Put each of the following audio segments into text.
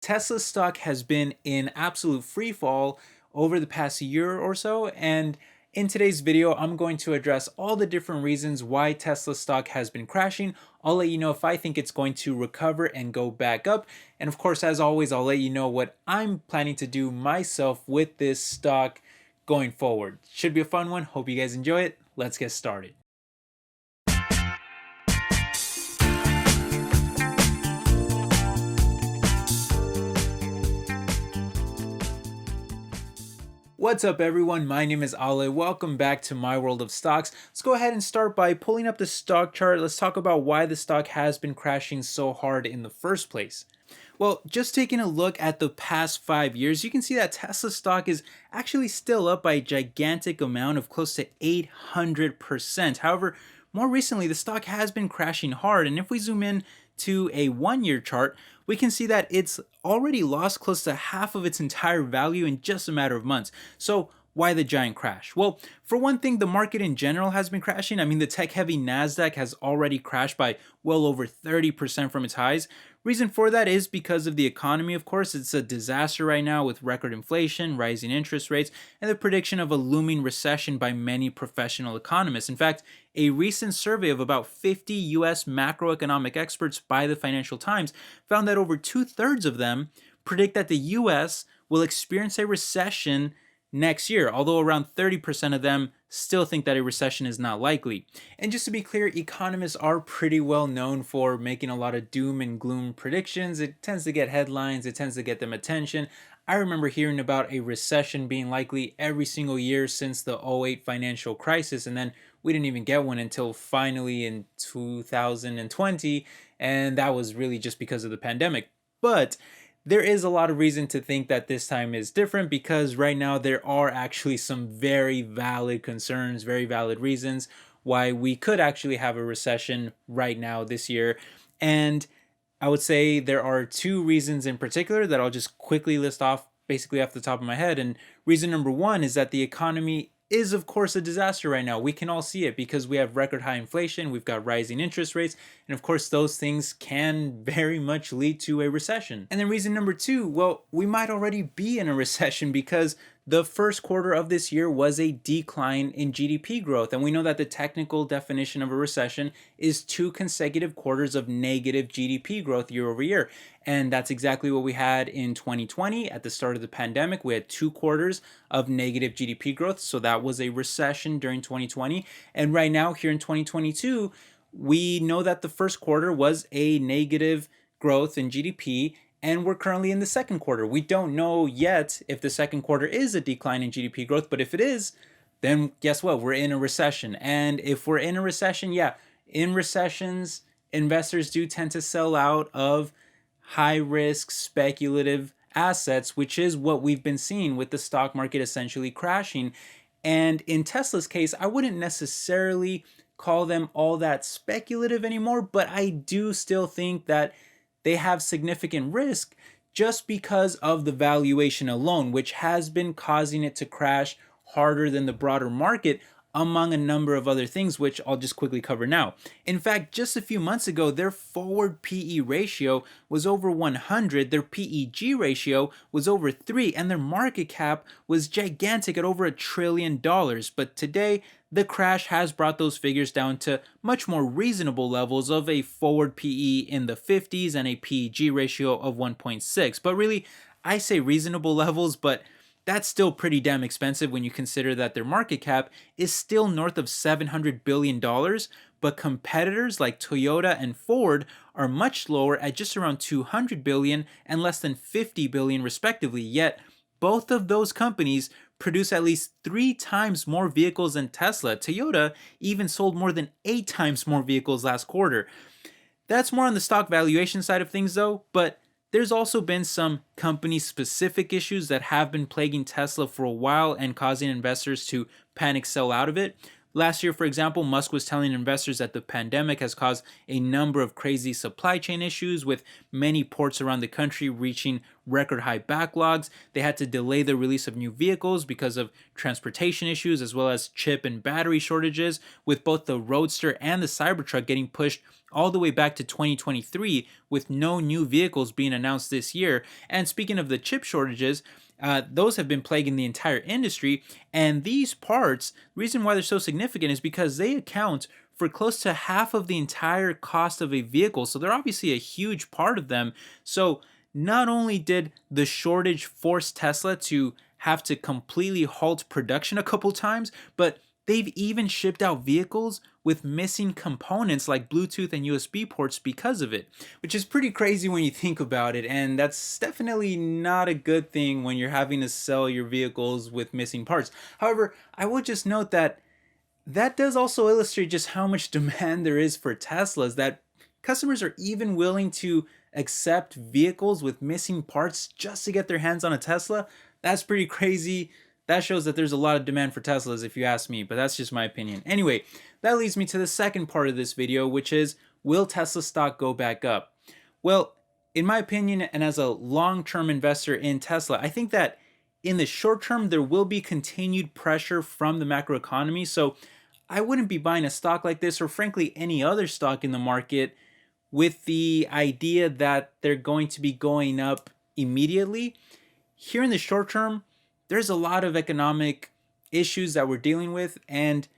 Tesla stock has been in absolute free fall over the past year or so, and in today's video, I'm going to address all the different reasons why Tesla stock has been crashing. I'll let you know if I think it's going to recover and go back up. And of course, as always, I'll let you know what I'm planning to do myself with this stock going forward. Should be a fun one. Hope you guys enjoy it. Let's get started. What's up everyone, my name is Ale. Welcome back to my world of stocks. Let's go ahead and start by pulling up the stock chart. Let's talk about why the stock has been crashing so hard in the first place. Well, just taking a look at the past 5 years, you can see that Tesla stock is actually still up by a gigantic amount of close to 800%. However, more recently, the stock has been crashing hard, and if we zoom in to a 1 year chart, we can see that it's already lost close to half of its entire value in just a matter of months. So why the giant crash? Well, for one thing, the market in general has been crashing. I mean, the tech-heavy Nasdaq has already crashed by well over 30% from its highs. Reason for that is because of the economy, of course. It's a disaster right now with record inflation, rising interest rates, and the prediction of a looming recession by many professional economists. In fact, a recent survey of about 50 US macroeconomic experts by the Financial Times found that over two-thirds of them predict that the US will experience a recession next year, although around 30% of them still think that a recession is not likely. And just to be clear, economists are pretty well known for making a lot of doom and gloom predictions. It tends to get headlines, it tends to get them attention. I remember hearing about a recession being likely every single year since the '08 financial crisis, and then we didn't even get one until finally in 2020, and that was really just because of the pandemic. But there is a lot of reason to think that this time is different because right now there are actually some very valid concerns, very valid reasons why we could actually have a recession right now this year. And I would say there are two reasons in particular that I'll just quickly list off basically off the top of my head. And reason number one is that the economy is of course a disaster right now. We can all see it because we have record high inflation, we've got rising interest rates, and of course those things can very much lead to a recession. And then reason number two, well, we might already be in a recession because the first quarter of this year was a decline in GDP growth. And we know that the technical definition of a recession is 2 consecutive quarters of negative GDP growth year over year. And that's exactly what we had in 2020 at the start of the pandemic. We had 2 quarters of negative GDP growth. So that was a recession during 2020. And right now, here in 2022, we know that the first quarter was a negative growth in GDP, and we're currently in the second quarter. We don't know yet if the second quarter is a decline in GDP growth, but if it is, then guess what? We're in a recession. And if we're in a recession, yeah, in recessions, investors do tend to sell out of high risk speculative assets, which is what we've been seeing with the stock market essentially crashing. And in Tesla's case, I wouldn't necessarily call them all that speculative anymore, but I do still think that they have significant risk just because of the valuation alone, which has been causing it to crash harder than the broader market, among a number of other things, which I'll just quickly cover now. In fact, just a few months ago, their forward PE ratio was over 100, their PEG ratio was over 3, and their market cap was gigantic at over $1 trillion. But today, the crash has brought those figures down to much more reasonable levels of a forward PE in the 50s and a PEG ratio of 1.6. But really, I say reasonable levels, but that's still pretty damn expensive when you consider that their market cap is still north of $700 billion, but competitors like Toyota and Ford are much lower at just around 200 billion and less than 50 billion respectively. Yet both of those companies produce at least 3 times more vehicles than Tesla. Toyota even sold more than 8 times more vehicles last quarter. That's more on the stock valuation side of things though, but there's also been some company-specific issues that have been plaguing Tesla for a while and causing investors to panic sell out of it. Last year, for example, Musk was telling investors that the pandemic has caused a number of crazy supply chain issues, with many ports around the country reaching record high backlogs. They had to delay the release of new vehicles because of transportation issues, as well as chip and battery shortages, with both the Roadster and the Cybertruck getting pushed all the way back to 2023, with no new vehicles being announced this year. And speaking of the chip shortages, those have been plaguing the entire industry. And these parts, the reason why they're so significant is because they account for close to half of the entire cost of a vehicle. So they're obviously a huge part of them. So not only did the shortage force Tesla to have to completely halt production a couple times, but they've even shipped out vehicles with missing components like Bluetooth and USB ports because of it, which is pretty crazy when you think about it. And that's definitely not a good thing when you're having to sell your vehicles with missing parts. However, I will just note that that does also illustrate just how much demand there is for Teslas, that customers are even willing to accept vehicles with missing parts just to get their hands on a Tesla. That's pretty crazy. That shows that there's a lot of demand for Teslas, if you ask me, but that's just my opinion. Anyway, that leads me to the second part of this video, which is, will Tesla stock go back up? Well, in my opinion, and as a long-term investor in Tesla, I think that in the short term, there will be continued pressure from the macroeconomy. So I wouldn't be buying a stock like this, or frankly, any other stock in the market, with the idea that they're going to be going up immediately. Here in the short term, there's a lot of economic issues that we're dealing with, and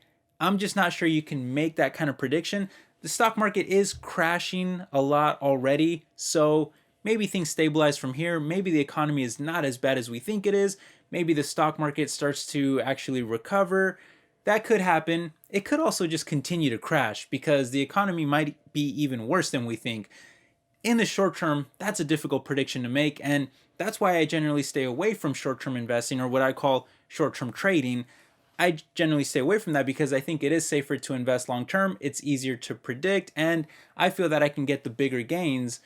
I'm just not sure you can make that kind of prediction. The stock market is crashing a lot already, so maybe things stabilize from here. Maybe the economy is not as bad as we think it is. Maybe the stock market starts to actually recover. That could happen. It could also just continue to crash because the economy might be even worse than we think. In the short term, that's a difficult prediction to make, and that's why I generally stay away from short-term investing, or what I call short-term trading. I generally stay away from that because I think it is safer to invest long-term. It's easier to predict, and I feel that I can get the bigger gains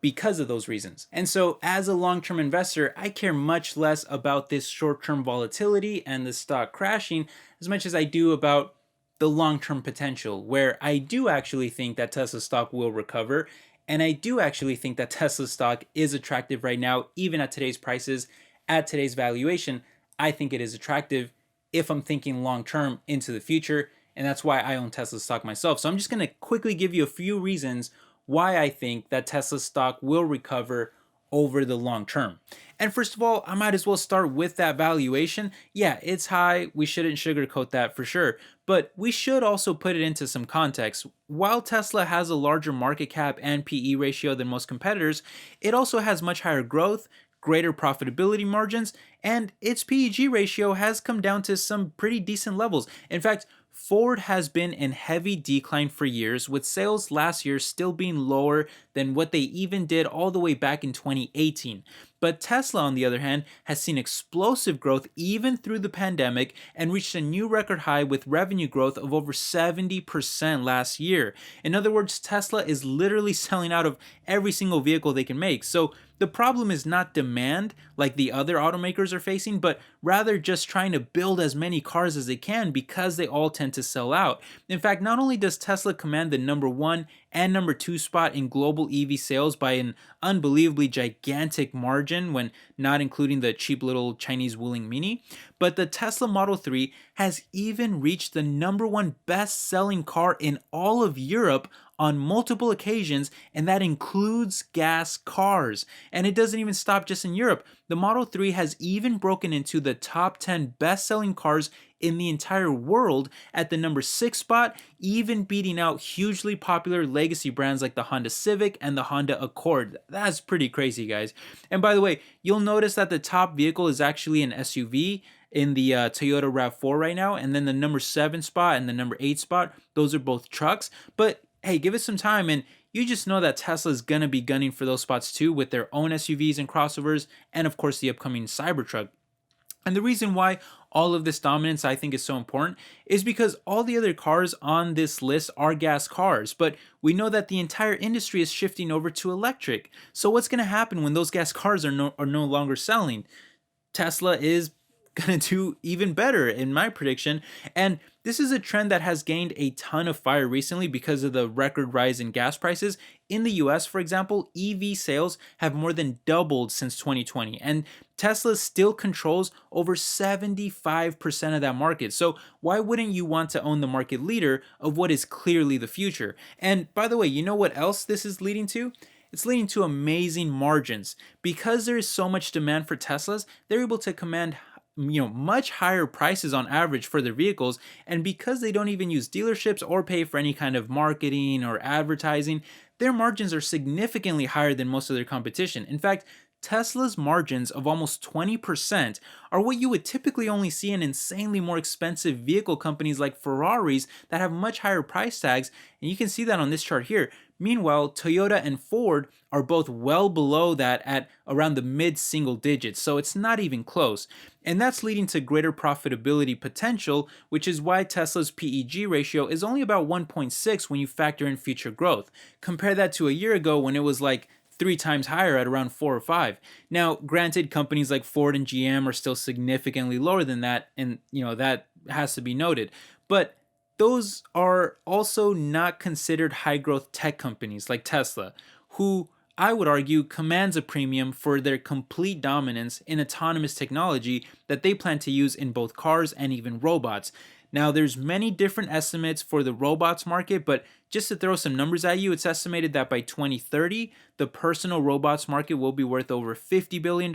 because of those reasons. And so as a long-term investor, I care much less about this short-term volatility and the stock crashing as much as I do about the long-term potential, where I do actually think that Tesla stock will recover. And I do actually think that Tesla stock is attractive right now, even at today's prices, at today's valuation. I think it is attractive if I'm thinking long-term into the future. And that's why I own Tesla stock myself. So I'm just going to quickly give you a few reasons why I think that Tesla stock will recover over the long term. And first of all, I might as well start with that valuation. Yeah, it's high. We shouldn't sugarcoat that for sure. But we should also put it into some context. While Tesla has a larger market cap and PE ratio than most competitors, it also has much higher growth, greater profitability margins, and its PEG ratio has come down to some pretty decent levels. In fact, Ford has been in heavy decline for years, with sales last year still being lower than what they even did all the way back in 2018. But Tesla, on the other hand, has seen explosive growth even through the pandemic and reached a new record high with revenue growth of over 70% last year. In other words, Tesla is literally selling out of every single vehicle they can make. So the problem is not demand like the other automakers are facing, but rather just trying to build as many cars as they can because they all tend to sell out. In fact, not only does Tesla command the #1 and #2 spot in global EV sales by an unbelievably gigantic margin when not including the cheap little Chinese Wuling Mini, but the Tesla Model 3 has even reached the #1 best-selling car in all of Europe on multiple occasions, and that includes gas cars. And it doesn't even stop just in Europe. The Model 3 has even broken into the top 10 best-selling cars in the entire world at the #6 spot, even beating out hugely popular legacy brands like the Honda Civic and the Honda Accord. That's pretty crazy, guys. And by the way, you'll notice that the top vehicle is actually an SUV in the Toyota RAV4 right now, and then the #7 spot and the #8 spot, those are both trucks. But hey, give it some time and you just know that Tesla is going to be gunning for those spots too, with their own SUVs and crossovers, and of course the upcoming Cybertruck. And the reason why all of this dominance I think is so important is because all the other cars on this list are gas cars, but we know that the entire industry is shifting over to electric. So what's going to happen when those gas cars are no longer selling? Tesla is going to do even better in my prediction. And this is a trend that has gained a ton of fire recently because of the record rise in gas prices. In the US, for example, EV sales have more than doubled since 2020, and Tesla still controls over 75% of that market. So, why wouldn't you want to own the market leader of what is clearly the future? And by the way, you know what else this is leading to? It's leading to amazing margins. Because there is so much demand for Teslas, they're able to command much higher prices on average for their vehicles, and because they don't even use dealerships or pay for any kind of marketing or advertising, their margins are significantly higher than most of their competition. In fact, Tesla's margins of almost 20% are what you would typically only see in insanely more expensive vehicle companies like Ferraris that have much higher price tags, and you can see that on this chart here. Meanwhile, Toyota and Ford are both well below that at around the mid-single digits, so it's not even close. And that's leading to greater profitability potential, which is why Tesla's PEG ratio is only about 1.6 when you factor in future growth. Compare that to a year ago when it was like 3 times higher at around 4 or 5. Now, granted, companies like Ford and GM are still significantly lower than that, and that has to be noted. But those are also not considered high growth tech companies like Tesla, who I would argue commands a premium for their complete dominance in autonomous technology that they plan to use in both cars and even robots. Now, there's many different estimates for the robots market, but just to throw some numbers at you, it's estimated that by 2030, the personal robots market will be worth over $50 billion,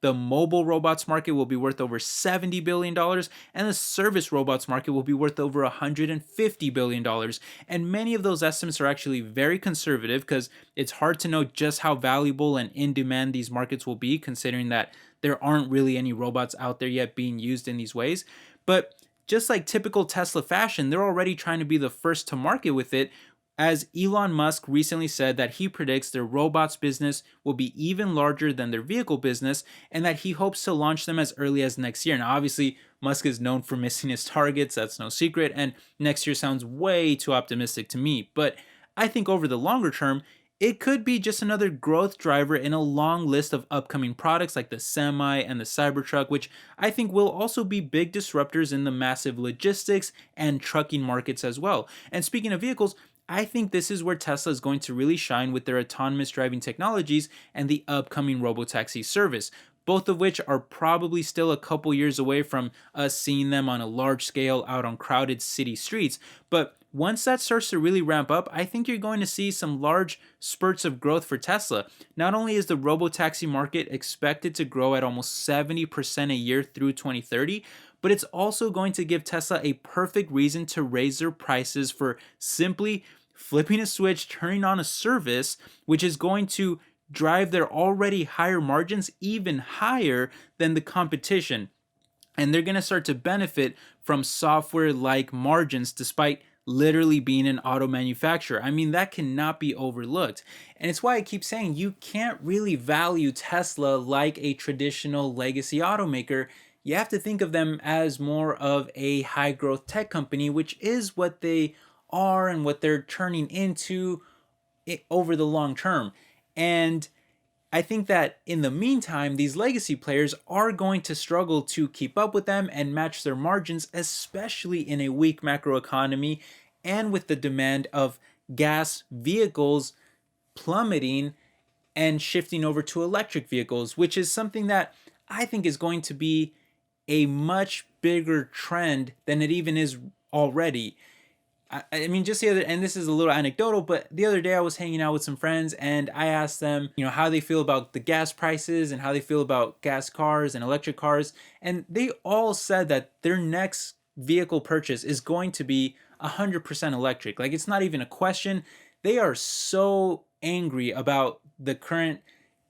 the mobile robots market will be worth over $70 billion, and the service robots market will be worth over $150 billion. And many of those estimates are actually very conservative because it's hard to know just how valuable and in demand these markets will be, considering that there aren't really any robots out there yet being used in these ways. But just like typical Tesla fashion, they're already trying to be the first to market with it, as Elon Musk recently said that he predicts their robots business will be even larger than their vehicle business, and that he hopes to launch them as early as next year. Now, obviously, Musk is known for missing his targets, that's no secret, and next year sounds way too optimistic to me. But I think over the longer term, it could be just another growth driver in a long list of upcoming products like the Semi and the Cybertruck, which I think will also be big disruptors in the massive logistics and trucking markets as well. And speaking of vehicles, I think this is where Tesla is going to really shine with their autonomous driving technologies and the upcoming robotaxi service, both of which are probably still a couple years away from us seeing them on a large scale out on crowded city streets. But once that starts to really ramp up, I think you're going to see some large spurts of growth for Tesla. Not only is the robotaxi market expected to grow at almost 70% a year through 2030, but it's also going to give Tesla a perfect reason to raise their prices for simply flipping a switch, turning on a service, which is going to drive their already higher margins even higher than the competition. And they're going to start to benefit from software-like margins despite literally being an auto manufacturer. I mean, that cannot be overlooked. And it's why I keep saying you can't really value Tesla like a traditional legacy automaker. You have to think of them as more of a high growth tech company, which is what they are and what they're turning into over the long term. And I think that in the meantime, these legacy players are going to struggle to keep up with them and match their margins, especially in a weak macroeconomy and with the demand of gas vehicles plummeting and shifting over to electric vehicles, which is something that I think is going to be a much bigger trend than it even is already. I mean, just the other, and this is a little anecdotal, but the other day I was hanging out with some friends and I asked them, how they feel about the gas prices and how they feel about gas cars and electric cars. And they all said that their next vehicle purchase is going to be 100% electric. Like, it's not even a question. They are so angry about the current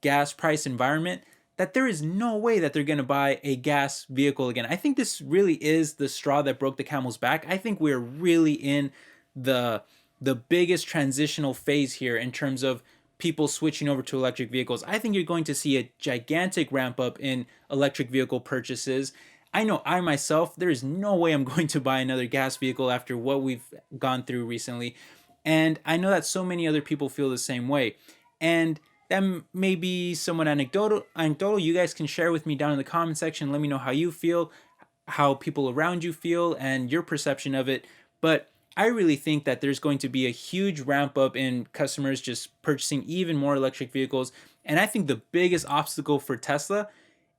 gas price environment that there is no way that they're going to buy a gas vehicle again. I think this really is the straw that broke the camel's back. I think we're really in the biggest transitional phase here in terms of people switching over to electric vehicles. I think you're going to see a gigantic ramp up in electric vehicle purchases. I know I myself, there is no way I'm going to buy another gas vehicle after what we've gone through recently. And I know that so many other people feel the same way. And may be somewhat anecdotal. You guys can share with me down in the comment section. Let me know how you feel, how people around you feel, and your perception of it. But I really think that there's going to be a huge ramp up in customers just purchasing even more electric vehicles. And I think the biggest obstacle for Tesla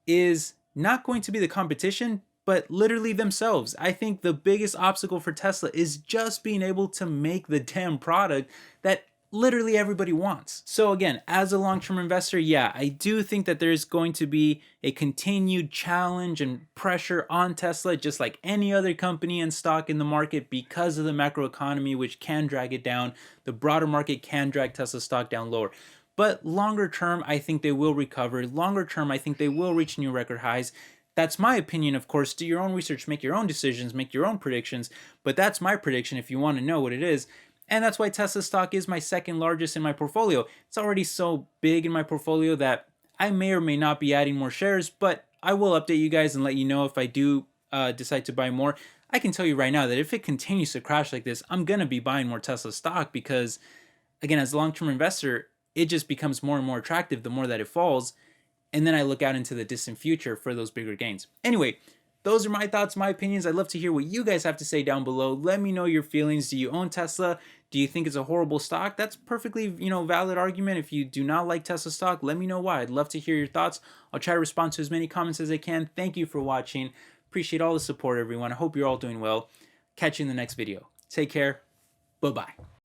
is not going to be the competition, but literally themselves. I think the biggest obstacle for Tesla is just being able to make the damn product that literally everybody wants. So again, as a long-term investor, yeah, I do think that there's going to be a continued challenge and pressure on Tesla, just like any other company and stock in the market, because of the macroeconomy, which can drag it down. The broader market can drag Tesla stock down lower. But longer term, I think they will recover. Longer term, I think they will reach new record highs. That's my opinion, of course. Do your own research, make your own decisions, make your own predictions. But that's my prediction if you want to know what it is. And that's why Tesla stock is my second largest in my portfolio. It's already so big in my portfolio that I may or may not be adding more shares, but I will update you guys and let you know if I do decide to buy more. I can tell you right now that if it continues to crash like this, I'm going to be buying more Tesla stock because, again, as a long-term investor, it just becomes more and more attractive the more that it falls. And then I look out into the distant future for those bigger gains. Anyway, those are my thoughts, my opinions. I'd love to hear what you guys have to say down below. Let me know your feelings. Do you own Tesla? Do you think it's a horrible stock? That's perfectly, valid argument. If you do not like Tesla stock, let me know why. I'd love to hear your thoughts. I'll try to respond to as many comments as I can. Thank you for watching. Appreciate all the support, everyone. I hope you're all doing well. Catch you in the next video. Take care. Bye-bye.